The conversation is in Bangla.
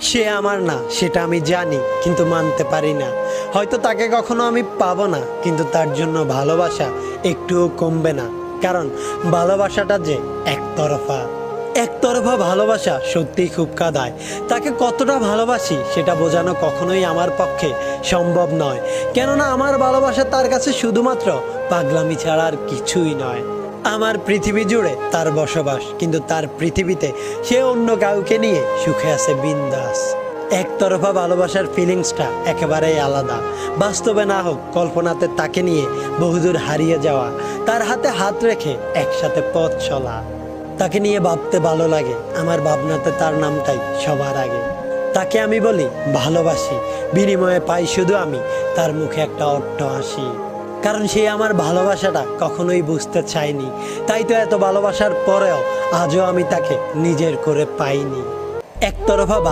সে আমার না সেটা আমি জানি, কিন্তু মানতে পারি না। হয়তো তাকে কখনো আমি পাবো না, কিন্তু তার জন্য ভালোবাসা একটুও কমবে না। কারণ ভালোবাসাটা যে একতরফা। একতরফা ভালোবাসা সত্যিই খুব কাঁদায়। তাকে কতটা ভালোবাসি সেটা বোঝানো কখনোই আমার পক্ষে সম্ভব নয়। কেননা আমার ভালোবাসা তার কাছে শুধুমাত্র পাগলামি ছাড়া আর কিছুই নয়। আমার পৃথিবী জুড়ে তার বসবাস, কিন্তু তার পৃথিবীতে সে অন্য কাউকে নিয়ে সুখে আছে বিন্দাস। একতরফা ভালোবাসার ফিলিংসটা একেবারেই আলাদা। বাস্তবে না হোক, কল্পনাতে তাকে নিয়ে বহুদূর হারিয়ে যাওয়া, তার হাতে হাত রেখে একসাথে পথ চলা। তাকে নিয়ে ভাবতে ভালো লাগে, আমার ভাবনাতে তার নামটাই সবার আগে। তাকে আমি বলি ভালোবাসি, বিনিময়ে পাই শুধু আমি তার মুখে একটা অট্ট হাসি। কারণ সে আমার ভালোবাসাটা কখনোই বুঝতে চায়নি, তাই তো এত ভালোবাসার পরেও আজও আমি তাকে নিজের করে পাইনি। একতরফা ভালো